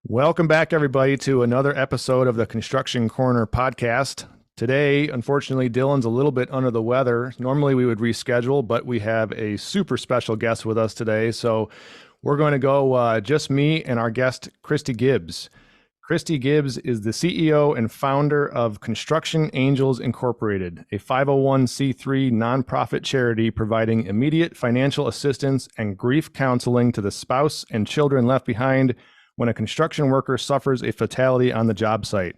Welcome back, everybody, to another episode of the Construction Corner podcast. Today, unfortunately, Dylan's a little bit under the weather. Normally, we would reschedule, but we have a super special guest with us today. So we're going to go just me and our guest, Kristi Gibbs. Kristi Gibbs is the CEO and founder of Construction Angels Incorporated, a 501c3 nonprofit charity providing immediate financial assistance and grief counseling to the spouse and children left behind when a construction worker suffers a fatality on the job site.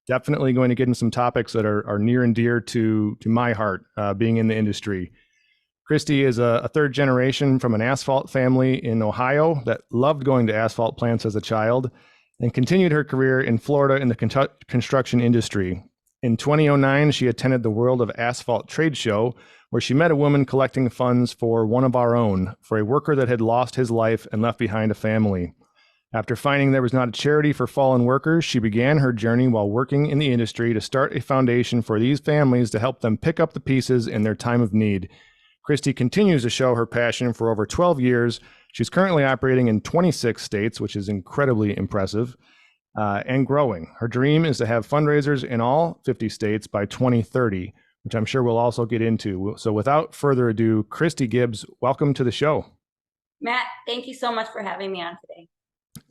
Definitely going to get into some topics that are near and dear to my heart, being in the industry. Kristi is a third generation from an asphalt family in Ohio that loved going to asphalt plants as a child and continued her career in Florida in the construction industry. In 2009, she attended the World of Asphalt trade show, where she met a woman collecting funds for one of our own, for a worker that had lost his life and left behind a family. After finding there was not a charity for fallen workers, she began her journey while working in the industry to start a foundation for these families to help them pick up the pieces in their time of need. Kristi continues to show her passion for over 12 years. She's currently operating in 26 states, which is incredibly impressive, and growing. Her dream is to have fundraisers in all 50 states by 2030, which I'm sure we'll also get into. So without further ado, Kristi Gibbs, welcome to the show. Matt, thank you so much for having me on today.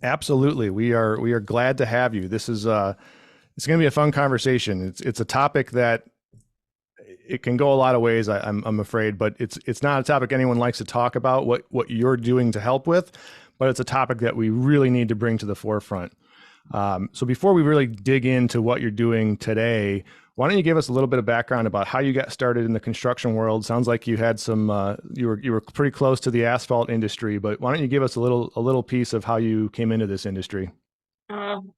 Absolutely. We are glad to have you. This is it's going to be a fun conversation. It's a topic that it can go a lot of ways, I'm afraid, but it's not a topic anyone likes to talk about, what you're doing to help with, but it's a topic that we really need to bring to the forefront. So before we really dig into what you're doing today, why don't you give us a little bit of background about how you got started in the construction world? Sounds like you had some, you were pretty close to the asphalt industry, but why don't you give us a little piece of how you came into this industry?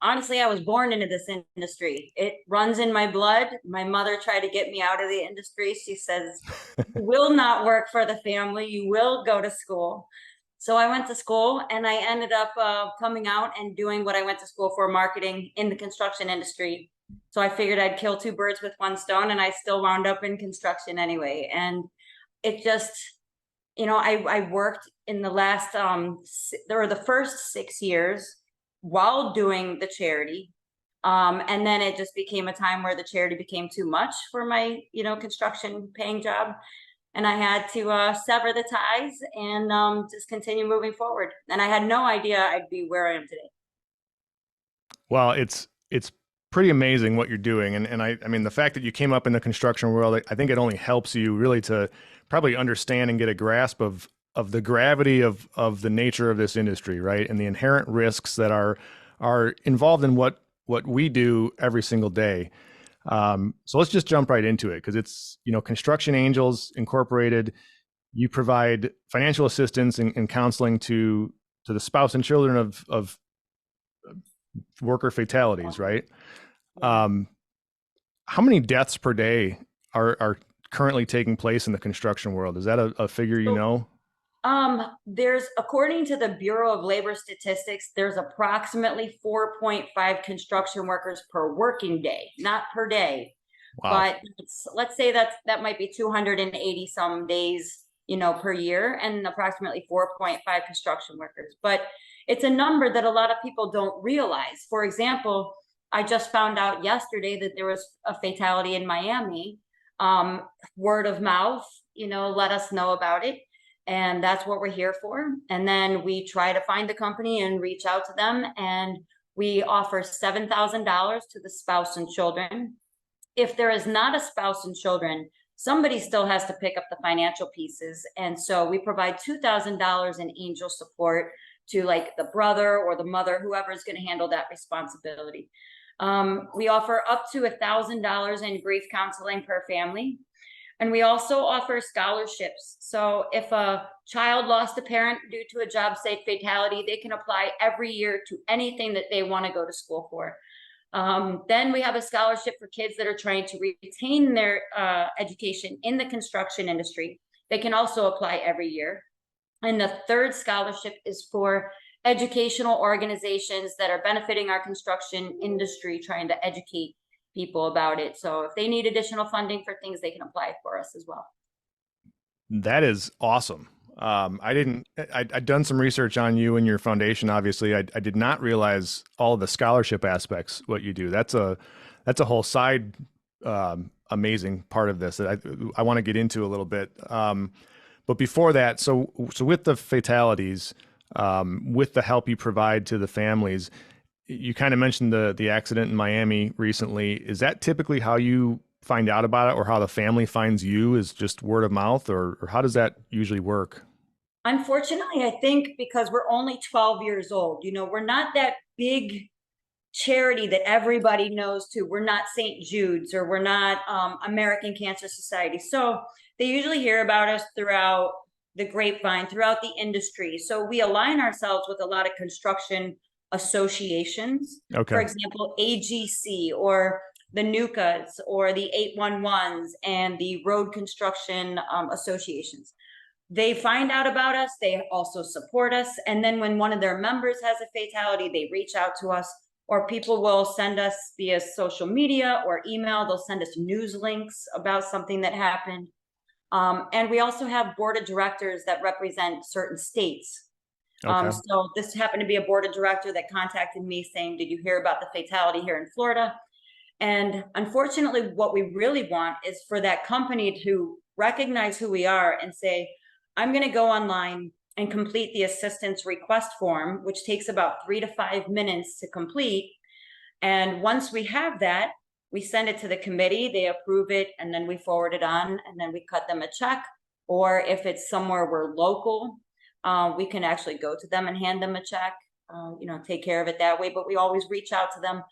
Honestly, I was born into this industry. It runs in my blood. My mother tried to get me out of the industry. She says, "You will not work for the family. You will go to school." So I went to school and I ended up coming out and doing what I went to school for, marketing in the construction industry. So I figured I'd kill two birds with one stone, and I still wound up in construction anyway. And it just, I worked in the last, there were the first 6 years while doing the charity. And then it just became a time where the charity became too much for my, construction paying job. And I had to sever the ties and just continue moving forward. And I had no idea I'd be where I am today. Well, it's pretty amazing what you're doing. And I mean, the fact that you came up in the construction world, I think it only helps you really to probably understand and get a grasp of the gravity of the nature of this industry, right? And the inherent risks that are involved in what we do every single day. So let's just jump right into it, because it's, Construction Angels Incorporated. You provide financial assistance and counseling to the spouse and children of worker fatalities, right? How many deaths per day are currently taking place in the construction world? Is that a figure you know? There's, according to the Bureau of Labor Statistics, there's approximately 4.5 construction workers per working day, not per day. Wow. But let's say that might be 280 some days, per year, and approximately 4.5 construction workers. But it's a number that a lot of people don't realize. For example, I just found out yesterday that there was a fatality in Miami. Word of mouth, let us know about it. And that's what we're here for. And then we try to find the company and reach out to them. And we offer $7,000 to the spouse and children. If there is not a spouse and children, somebody still has to pick up the financial pieces. And so we provide $2,000 in angel support to like the brother or the mother, whoever is going to handle that responsibility. We offer up to $1,000 in grief counseling per family. And we also offer scholarships. So if a child lost a parent due to a job site fatality, they can apply every year to anything that they want to go to school for. Then we have a scholarship for kids that are trying to retain their education in the construction industry. They can also apply every year. And the third scholarship is for educational organizations that are benefiting our construction industry, trying to educate people about it. So if they need additional funding for things, they can apply for us as well. That is awesome. I'd done some research on you and your foundation. Obviously, I did not realize all the scholarship aspects, what you do. That's a whole side, amazing part of this that I want to get into a little bit. But before that, so with the fatalities, with the help you provide to the families, you kind of mentioned the accident in Miami recently. Is that typically how you find out about it, or how the family finds you, is just word of mouth, or how does that usually work? Unfortunately, I think because we're only 12 years old, we're not that big charity that everybody knows too. We're not St. Jude's, or we're not American Cancer Society. So they usually hear about us throughout the grapevine, throughout the industry. So we align ourselves with a lot of construction associations. For Okay. example, AGC, or the NUCAs, or the 811s, and the road construction associations. They find out about us. They also support us. And then when one of their members has a fatality, they reach out to us, or people will send us via social media or email. They'll send us news links about something that happened. And we also have board of directors that represent certain states. Okay. So this happened to be a board of director that contacted me saying, did you hear about the fatality here in Florida? And unfortunately, what we really want is for that company to recognize who we are and say, I'm going to go online and complete the assistance request form, which takes about 3 to 5 minutes to complete. And once we have that, we send it to the committee, they approve it, and then we forward it on, and then we cut them a check. Or if it's somewhere we're local, we can actually go to them and hand them a check, take care of it that way. But we always reach out to them,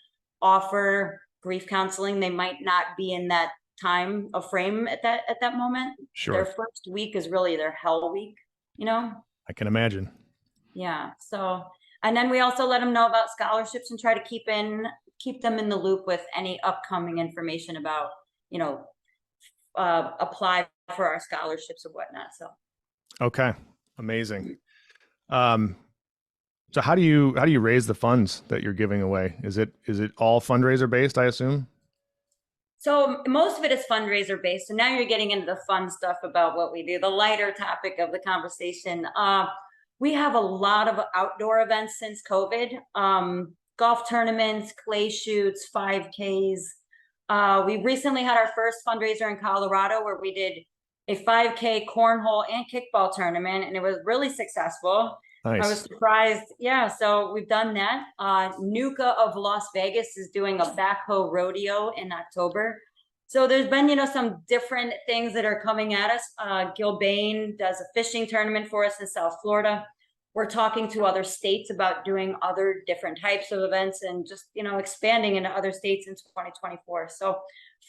offer grief counseling. They might not be in that time of frame at that moment. Their Sure. first week is really their hell week, you know? I can imagine. Yeah. So, and then we also let them know about scholarships and try to keep them in the loop with any upcoming information about, you know, apply for our scholarships or whatnot. So, Okay. Amazing. Um, so how do you raise the funds that you're giving away? Is it all fundraiser based, I assume? so most of it is fundraiser based. And now you're getting into the fun stuff about what we do, the lighter topic of the conversation. We have a lot of outdoor events since COVID, golf tournaments, clay shoots, 5Ks. We recently had our first fundraiser in Colorado where we did a 5K cornhole and kickball tournament, and it was really successful. I was Nice. surprised. Yeah, so we've done that. Nuka of Las Vegas is doing a backhoe rodeo in October. So there's been, some different things that are coming at us. Gilbane does a fishing tournament for us in South Florida. We're talking to other states about doing other different types of events and just, expanding into other states in 2024. So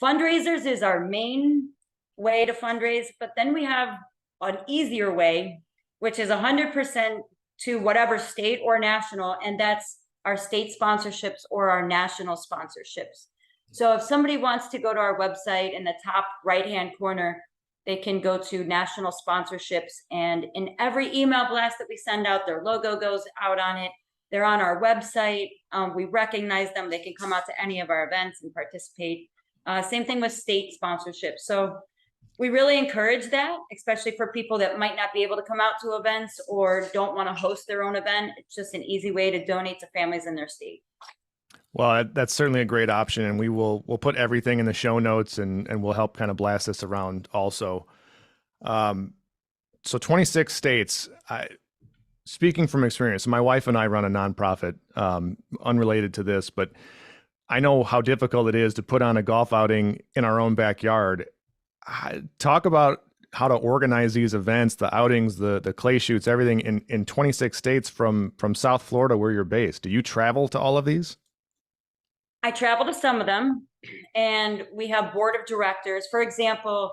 fundraisers is our main way to fundraise, but then we have an easier way, which is 100% to whatever state or national, and that's our state sponsorships or our national sponsorships. So if somebody wants to go to our website in the top right-hand corner, they can go to national sponsorships, and in every email blast that we send out, their logo goes out on it. They're on our website. We recognize them. They can come out to any of our events and participate. Same thing with state sponsorships. So we really encourage that, especially for people that might not be able to come out to events or don't want to host their own event. It's just an easy way to donate to families in their state. Well, that's certainly a great option, and we'll put everything in the show notes, and we'll help kind of blast this around also. Um, so 26 states. Speaking from experience, my wife and I run a nonprofit, unrelated to this, but I know how difficult it is to put on a golf outing in our own backyard. Talk about how to organize these events, the outings, the clay shoots, everything in 26 states from South Florida, where you're based. Do you travel to all of these? I travel to some of them, and we have board of directors. For example,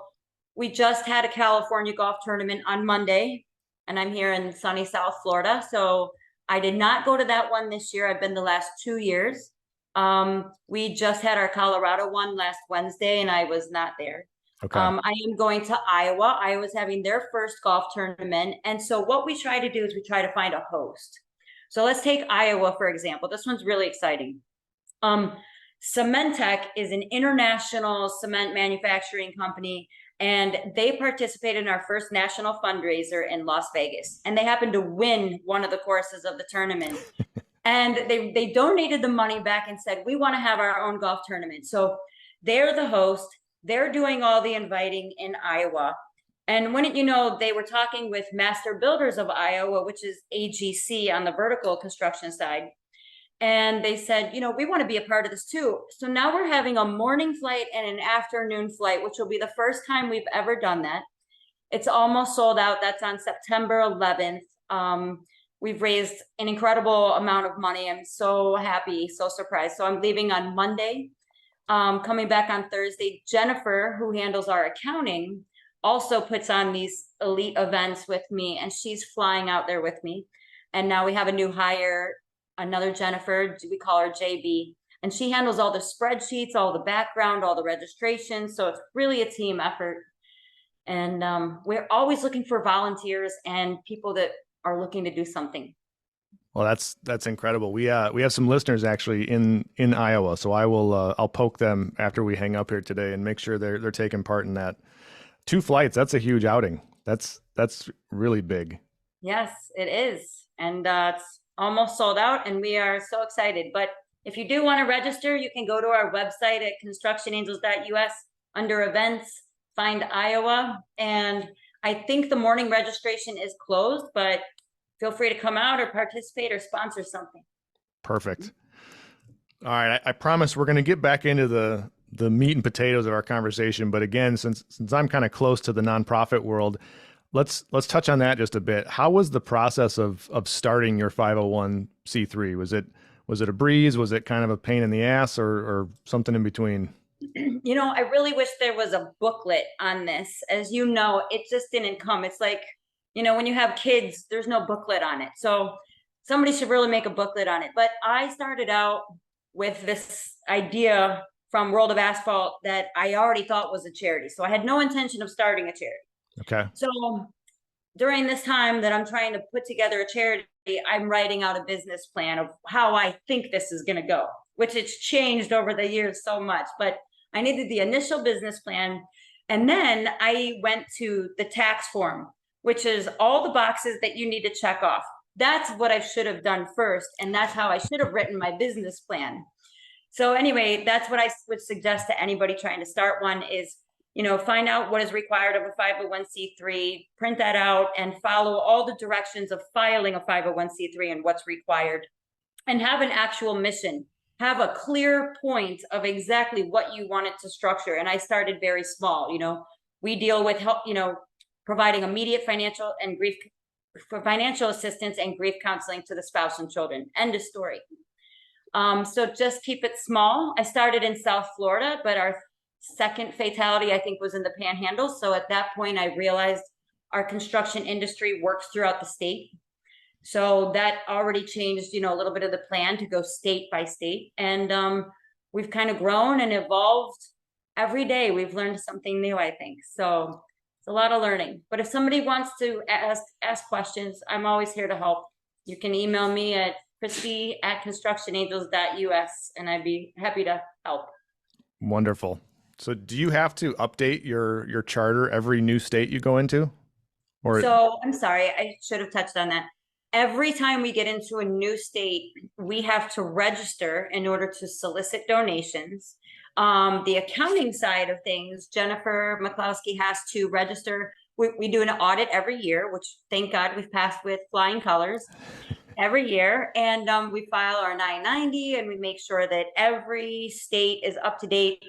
we just had a California golf tournament on Monday, and I'm here in sunny South Florida. So I did not go to that one this year. I've been the last 2 years. We just had our Colorado one last Wednesday, and I was not there. Okay. I am going to Iowa. Iowa's having their first golf tournament. And so what we try to do is we try to find a host. So let's take Iowa, for example. This one's really exciting. Cementech is an international cement manufacturing company, and they participated in our first national fundraiser in Las Vegas, and they happened to win one of the courses of the tournament. And they donated the money back and said, we want to have our own golf tournament. So they're the host. They're doing all the inviting in Iowa. And wouldn't you know, they were talking with Master Builders of Iowa, which is AGC on the vertical construction side. And they said, you know, we want to be a part of this too. So now we're having a morning flight and an afternoon flight, which will be the first time we've ever done that. It's almost sold out. That's on September 11th. We've raised an incredible amount of money. I'm so happy, so surprised. So I'm leaving on Monday, coming back on Thursday. Jennifer, who handles our accounting, also puts on these elite events with me, and she's flying out there with me. And now we have a new hire, another Jennifer, we call her JB, and she handles all the spreadsheets, all the background, all the registration. So it's really a team effort. And we're always looking for volunteers and people that are looking to do something. Well, that's incredible. We have some listeners actually in Iowa, so I'll poke them after we hang up here today and make sure they're taking part in that. 2 flights, that's a huge outing. That's really big. Yes, it is. And it's almost sold out, and we are so excited. But if you do want to register, you can go to our website at constructionangels.us under events, find Iowa. And I think the morning registration is closed, but feel free to come out or participate or sponsor something. Perfect. All right. I promise we're going to get back into the meat and potatoes of our conversation. But again, since I'm kind of close to the nonprofit world, let's touch on that just a bit. How was the process of starting your 501c3? Was it a breeze? Was it kind of a pain in the ass, or something in between? You know, I really wish there was a booklet on this. As you know, it just didn't come. It's like, you know, when you have kids, there's no booklet on it. So somebody should really make a booklet on it. But I started out with this idea from World of Asphalt that I already thought was a charity. So I had no intention of starting a charity. Okay. So during this time that I'm trying to put together a charity, I'm writing out a business plan of how I think this is going to go, which it's changed over the years so much. But I needed the initial business plan. And then I went to the tax form, which is all the boxes that you need to check off. That's what I should have done first. And that's how I should have written my business plan. So anyway, that's what I would suggest to anybody trying to start one is, you know, find out what is required of a 501c3, print that out, and follow all the directions of filing a 501c3 and what's required, and have an actual mission. Have a clear point of exactly what you want it to structure. And I started very small. You know, we deal with help, you know, providing immediate financial assistance and grief counseling to the spouse and children. End of story. So just keep it small. I started in South Florida, but our second fatality, I think, was in the Panhandle. So at that point, I realized our construction industry works throughout the state. So that already changed, you know, a little bit of the plan to go state by state. And we've kind of grown and evolved every day. We've learned something new, I think. So it's a lot of learning. But if somebody wants to ask questions, I'm always here to help. You can email me at Kristi@constructionangels.us, and I'd be happy to help. Wonderful. So do you have to update your charter every new state you go into? So I'm sorry, I should have touched on that. Every time we get into a new state, we have to register in order to solicit donations. The accounting side of things, Jennifer McCloskey has to register. We do an audit every year, which thank God we've passed with flying colors every year. And we file our 990, and we make sure that every state is up to date,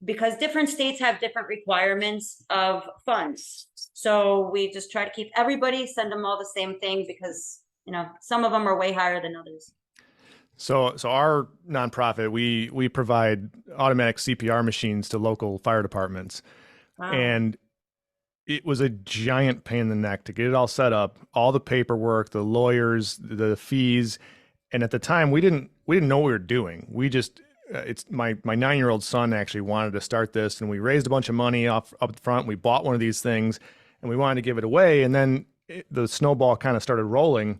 because different states have different requirements of funds. So we just try to keep everybody, send them all the same thing, because, you know, some of them are way higher than others. So our nonprofit, we provide automatic CPR machines to local fire departments. Wow. And it was a giant pain in the neck to get it all set up, all the paperwork, the lawyers, the fees. And at the time we didn't know what we were doing. We just, it's my 9-year-old son actually wanted to start this, and we raised a bunch of money up front. We bought one of these things and we wanted to give it away. And then the snowball kind of started rolling.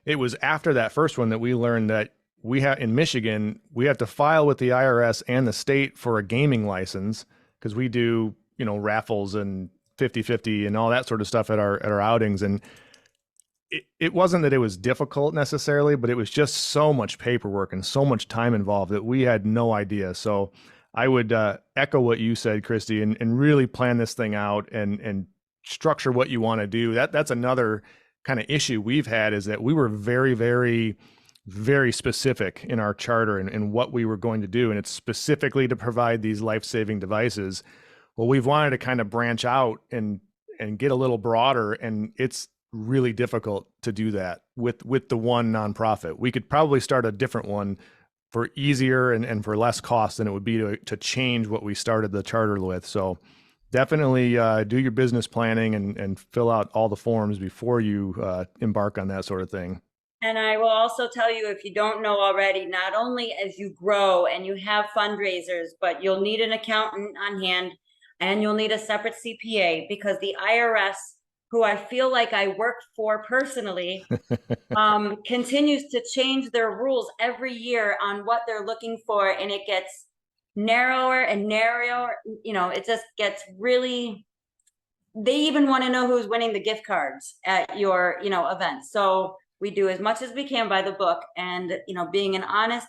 It was after that first one that we learned that in Michigan, we have to file with the IRS and the state for a gaming license, because we do raffles and 50-50 and all that sort of stuff at our outings. And it wasn't that it was difficult necessarily, but it was just so much paperwork and so much time involved that we had no idea. So I would echo what you said, Kristi, and really plan this thing out and structure what you want to do. That's another kind of issue we've had, is that we were very, very, very specific in our charter and what we were going to do. And it's specifically to provide these life-saving devices. Well, we've wanted to kind of branch out and get a little broader, and it's really difficult to do that with the one nonprofit. We could probably start a different one for easier and for less cost than it would be to change what we started the charter with. So definitely do your business planning and fill out all the forms before you embark on that sort of thing. And I will also tell you, if you don't know already, not only as you grow and you have fundraisers, but you'll need an accountant on hand and you'll need a separate CPA, because the IRS, who I feel like I work for personally, continues to change their rules every year on what they're looking for. And it gets narrower and narrower. It just gets really, they even want to know who's winning the gift cards at your, events. So we do as much as we can by the book, and, being an honest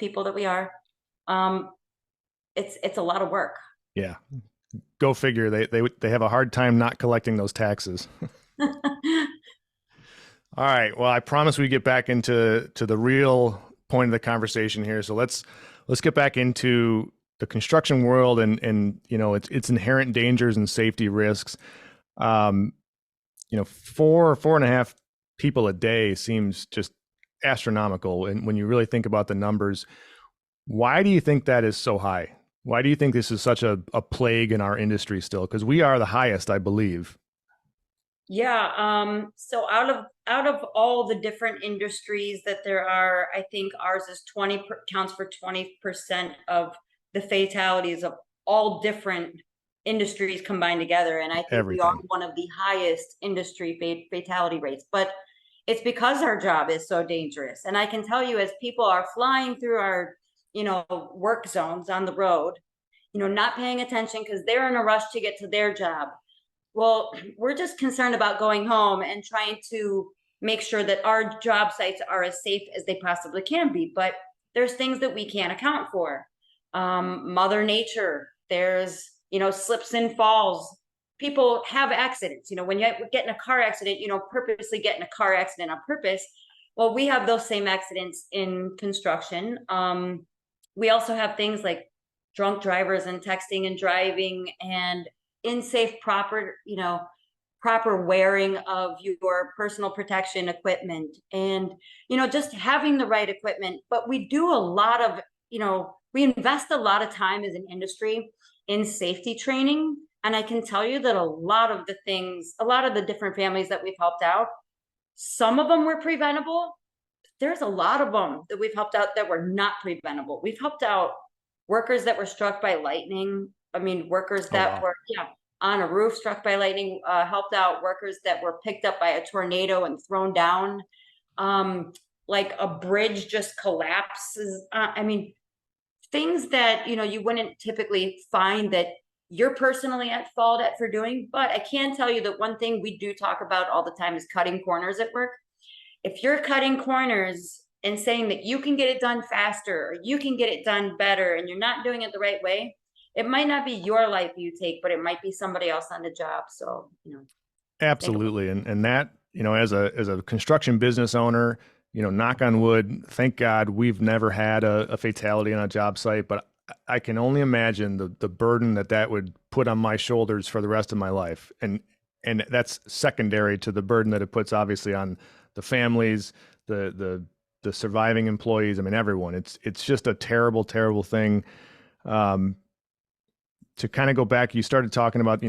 people that we are, it's a lot of work. Yeah. Go figure. They have a hard time not collecting those taxes. All right. Well, I promise we get back into the real point of the conversation here. So let's get back into the construction world and its inherent dangers and safety risks. 4.5 people a day seems just astronomical. And when you really think about the numbers, why do you think that is so high? Why do you think this is such a plague in our industry still? Because we are the highest, I believe. Yeah. So out of all the different industries that there are, I think ours is counts for 20% of the fatalities of all different industries combined together. And I think Everything. we are one of the highest industry fatality rates, but it's because our job is so dangerous. And I can tell you, as people are flying through our, work zones on the road, not paying attention because they're in a rush to get to their job. Well, we're just concerned about going home and trying to make sure that our job sites are as safe as they possibly can be. But there's things that we can't account for. Mother Nature, there's, slips and falls. People have accidents. When you get in a car accident, purposely get in a car accident on purpose. Well, we have those same accidents in construction. We also have things like drunk drivers and texting and driving and unsafe proper wearing of your personal protection equipment, and just having the right equipment. But we do a lot of, we invest a lot of time as an industry in safety training. And I can tell you that a lot of the different families that we've helped out, some of them were preventable. There's a lot of them that we've helped out that were not preventable. We've helped out workers that were struck by lightning. I mean, workers that were on a roof struck by lightning, helped out workers that were picked up by a tornado and thrown down. Like a bridge just collapses. I mean, things that, you wouldn't typically find that you're personally at fault for doing. But I can tell you that one thing we do talk about all the time is cutting corners at work. If you're cutting corners and saying that you can get it done faster or you can get it done better and you're not doing it the right way, it might not be your life you take, but it might be somebody else on the job. So, Absolutely. And that, as a construction business owner, knock on wood, thank God we've never had a fatality on a job site, but I can only imagine the burden that would put on my shoulders for the rest of my life. And that's secondary to the burden that it puts obviously on the families, the surviving employees. I mean, everyone. It's just a terrible, terrible thing. To kind of go back, you started talking about,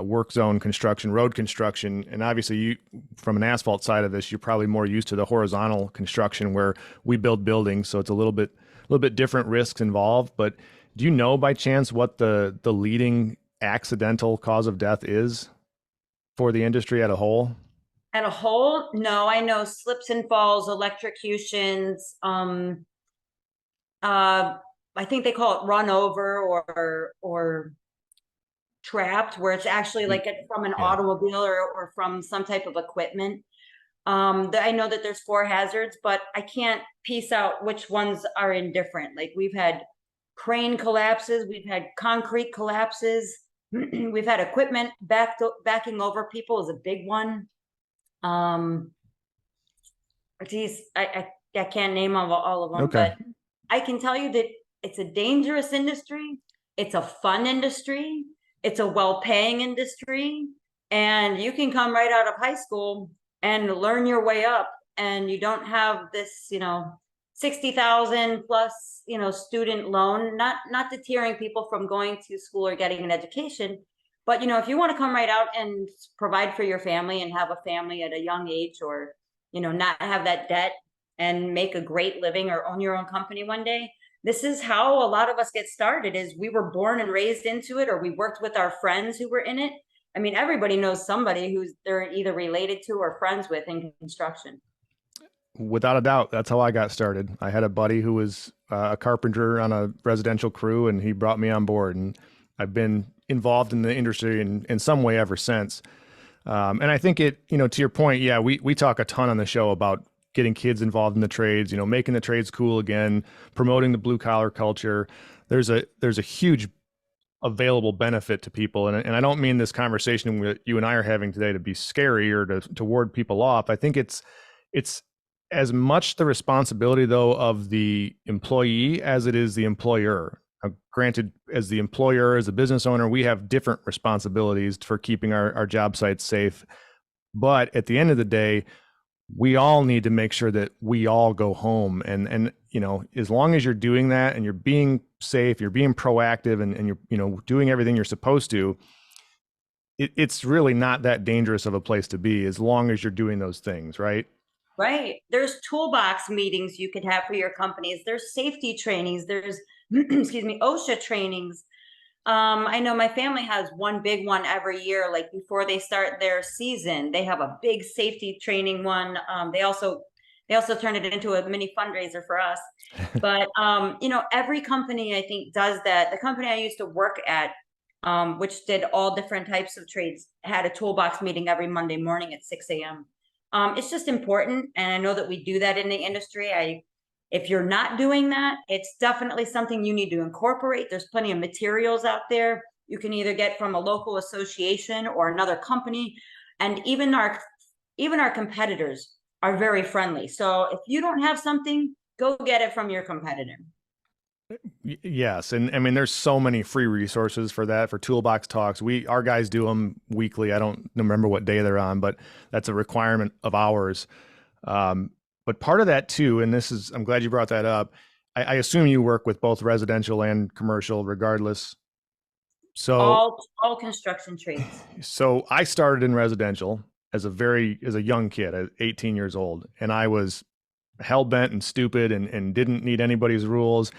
work zone construction, road construction, and obviously you, from an asphalt side of this, you're probably more used to the horizontal construction where we build buildings. So it's a little bit different risks involved. But do you know by chance what the leading accidental cause of death is for the industry at a whole? At a whole, no. I know slips and falls, electrocutions, I think they call it run over or trapped, where it's actually like from an Yeah. automobile or from some type of equipment. I know that there's four hazards, but I can't piece out which ones are indifferent. Like we've had crane collapses, we've had concrete collapses, we've had equipment backing over people is a big one. Um, geez, I can't name all of them, Okay. but I can tell you that it's a dangerous industry. It's a fun industry. It's a well-paying industry. And you can come right out of high school and learn your way up. And you don't have this, 60,000 plus, student loan, not deterring people from going to school or getting an education. But, if you want to come right out and provide for your family and have a family at a young age, or, not have that debt and make a great living or own your own company one day, this is how a lot of us get started. Is we were born and raised into it, or we worked with our friends who were in it. I mean, everybody knows somebody who's they're either related to or friends with in construction. Without a doubt, that's how I got started. I had a buddy who was a carpenter on a residential crew, and he brought me on board. And I've been involved in the industry in some way ever since. And I think to your point, yeah, we talk a ton on the show about getting kids involved in the trades, making the trades cool again, promoting the blue collar culture. There's a huge available benefit to people. And I don't mean this conversation that you and I are having today to be scary or to ward people off. I think it's as much the responsibility, though, of the employee as it is the employer. Granted, as the employer, as a business owner, we have different responsibilities for keeping our job sites safe. But at the end of the day, we all need to make sure that we all go home. And as long as you're doing that and you're being safe, you're being proactive, and you're doing everything you're supposed to, it's really not that dangerous of a place to be as long as you're doing those things, right? Right. There's toolbox meetings you could have for your companies. There's safety trainings. There's, excuse me, OSHA trainings. I know my family has one big one every year, like before they start their season, they have a big safety training one. They also turned it into a mini fundraiser for us. But every company I think does that. The company I used to work at, which did all different types of trades, had a toolbox meeting every Monday morning at 6 a.m. It's just important, and I know that we do that in the industry. If you're not doing that, it's definitely something you need to incorporate. There's plenty of materials out there you can either get from a local association or another company, and even our competitors are very friendly. So if you don't have something, go get it from your competitor. Yes, and I mean, there's so many free resources for that, for toolbox talks. Our guys do them weekly. I don't remember what day they're on, but that's a requirement of ours. But part of that too, and I'm glad you brought that up. I assume you work with both residential and commercial, regardless. So, All construction trades. so I started in residential as a young kid, at 18 years old, and I was hell bent and stupid and didn't need anybody's rules.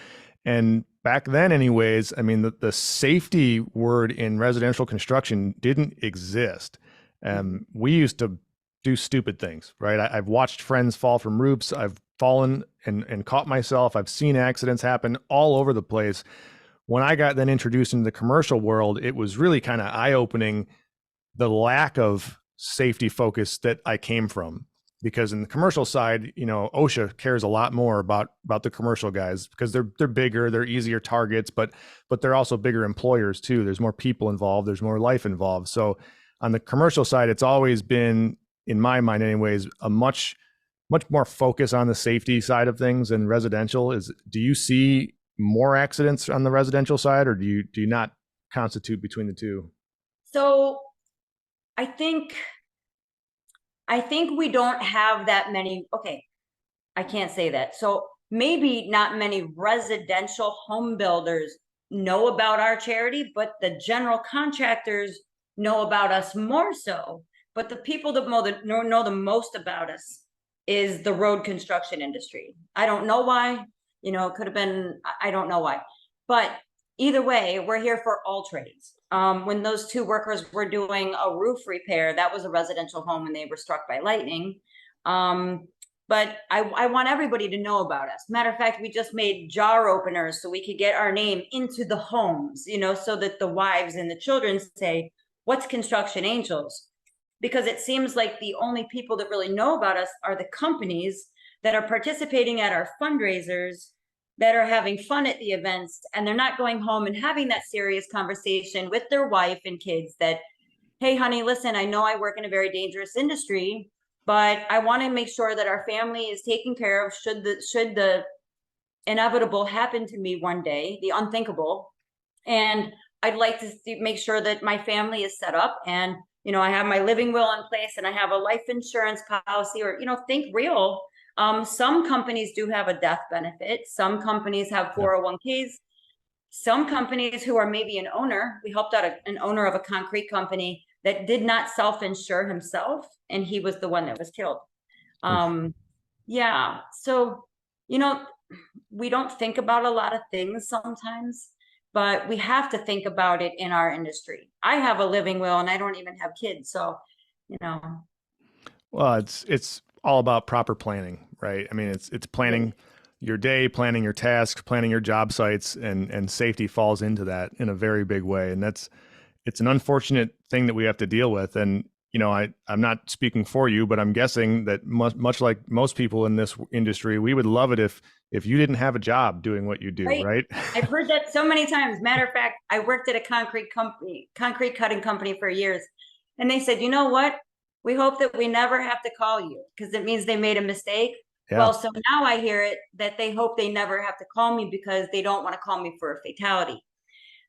And back then, anyways, I mean, the safety word in residential construction didn't exist. We used to do stupid things, right? I've watched friends fall from roofs. I've fallen and caught myself. I've seen accidents happen all over the place. When I got then introduced into the commercial world, it was really kind of eye-opening, the lack of safety focus that I came from. Because in the commercial side, OSHA cares a lot more about the commercial guys because they're bigger, they're easier targets, but they're also bigger employers too. There's more people involved, there's more life involved. So on the commercial side, it's always been, in my mind anyways, a much more focus on the safety side of things than residential. Do you see more accidents on the residential side, or do you not constitute between the two? So I think we don't have that many. Okay, I can't say that. So maybe not many residential home builders know about our charity, but the general contractors know about us more so. But the people that know the most about us is the road construction industry. I don't know why. It could have been, I don't know why. But either way, we're here for all trades. When those two workers were doing a roof repair, that was a residential home and they were struck by lightning. but I want everybody to know about us. Matter of fact, we just made jar openers so we could get our name into the homes, so that the wives and the children say, what's Construction Angels? Because it seems like the only people that really know about us are the companies that are participating at our fundraisers, that are having fun at the events, and they're not going home and having that serious conversation with their wife and kids that, hey, honey, listen, I know I work in a very dangerous industry, but I want to make sure that our family is taken care of should the inevitable happen to me one day, the unthinkable. And I'd like to make sure that my family is set up, and I have my living will in place, and I have a life insurance policy, or think real. Some companies do have a death benefit. Some companies have 401ks. Some companies who are maybe an owner, we helped out an owner of a concrete company that did not self-insure himself, and he was the one that was killed. Yeah. So, we don't think about a lot of things sometimes, but we have to think about it in our industry. I have a living will and I don't even have kids. So, you know, Well, it's all about proper planning, right? I mean, it's planning your day, planning your tasks, planning your job sites, and safety falls into that in a very big way. And it's an unfortunate thing that we have to deal with. And I'm not speaking for you, but I'm guessing that much like most people in this industry, we would love it if you didn't have a job doing what you do, right? I've heard that so many times. Matter of fact, I worked at a concrete cutting company for years. And they said, you know what? We hope that we never have to call you because it means they made a mistake. Yeah. Well, so now I hear it that they hope they never have to call me because they don't want to call me for a fatality.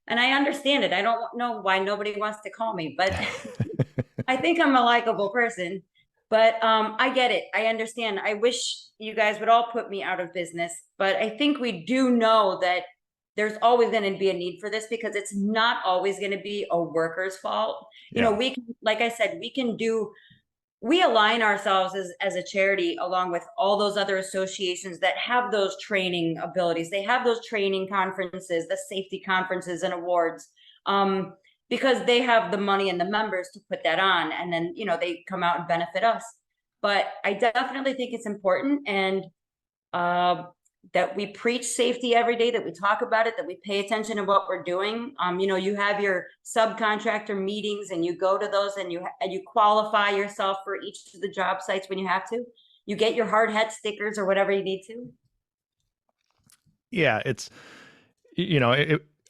And I understand it. I don't know why nobody wants to call me, but I think I'm a likable person. But I get it. I understand. I wish you guys would all put me out of business, but I think we do know that there's always going to be a need for this because it's not always going to be a worker's fault. We can, like I said, we align ourselves as a charity along with all those other associations that have those training abilities. They have those training conferences, the safety conferences and awards, because they have the money and the members to put that on. And then, they come out and benefit us. But I definitely think it's important and that we preach safety every day, that we talk about it, that we pay attention to what we're doing. You have your subcontractor meetings and you go to those and you qualify yourself for each of the job sites when you have to. You get your hard hat stickers or whatever you need to. Yeah, it's,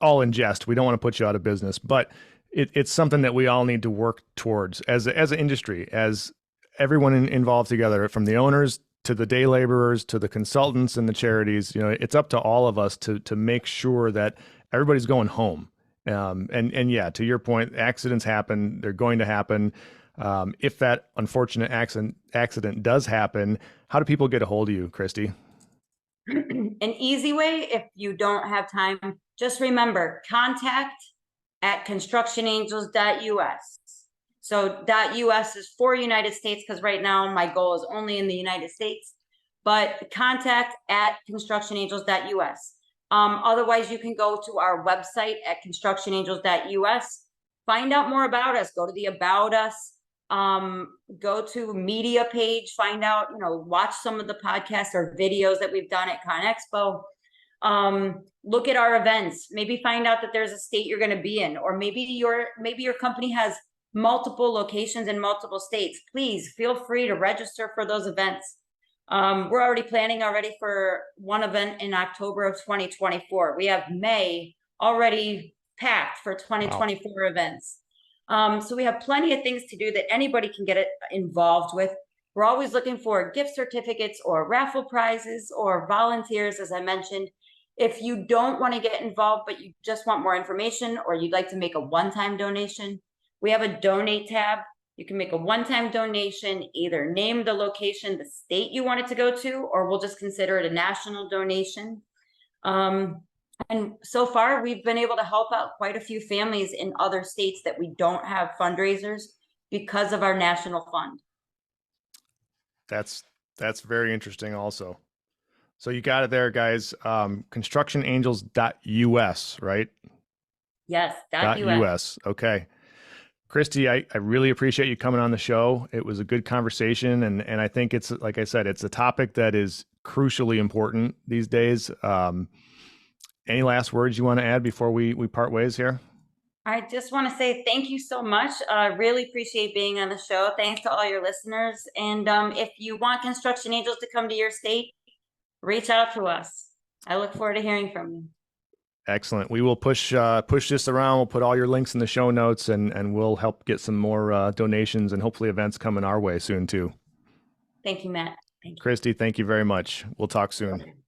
all in jest. We don't want to put you out of business, but it's something that we all need to work towards as an industry, as everyone involved together, from the owners to the day laborers, to the consultants and the charities. It's up to all of us to make sure that everybody's going home. And yeah, to your point, accidents happen. They're going to happen. If that unfortunate accident does happen, how do people get a hold of you, Kristi? An easy way, if you don't have time, just remember, contact@constructionangels.us. So .us is for United States because right now my goal is only in the United States, but contact@constructionangels.us. Otherwise, you can go to our website at constructionangels.us, find out more about us, go to the About Us, go to media page, find out, watch some of the podcasts or videos that we've done at ConExpo. Look at our events, maybe find out that there's a state you're going to be in, or maybe your company has multiple locations in multiple states. Please feel free to register for those events. We're already planning for one event in October of 2024. We have May already packed for 2024 wow. events. So we have plenty of things to do that anybody can get involved with. We're always looking for gift certificates or raffle prizes or volunteers, as I mentioned. If you don't want to get involved, but you just want more information or you'd like to make a one-time donation, we have a donate tab. You can make a one-time donation, either name the location, the state you want it to go to, or we'll just consider it a national donation. And so far, we've been able to help out quite a few families in other states that we don't have fundraisers because of our national fund. That's very interesting also. So you got it there, guys. Constructionangels.us, right? Yes, .us. Okay. Kristi, I really appreciate you coming on the show. It was a good conversation, and I think it's, like I said, it's a topic that is crucially important these days. Any last words you want to add before we part ways here? I just want to say thank you so much. I really appreciate being on the show. Thanks to all your listeners. And if you want Construction Angels to come to your state, reach out to us. I look forward to hearing from you. Excellent. We will push this around. We'll put all your links in the show notes, and we'll help get some more donations and hopefully events coming our way soon too. Thank you, Matt. Thank you. Kristi, thank you very much. We'll talk soon.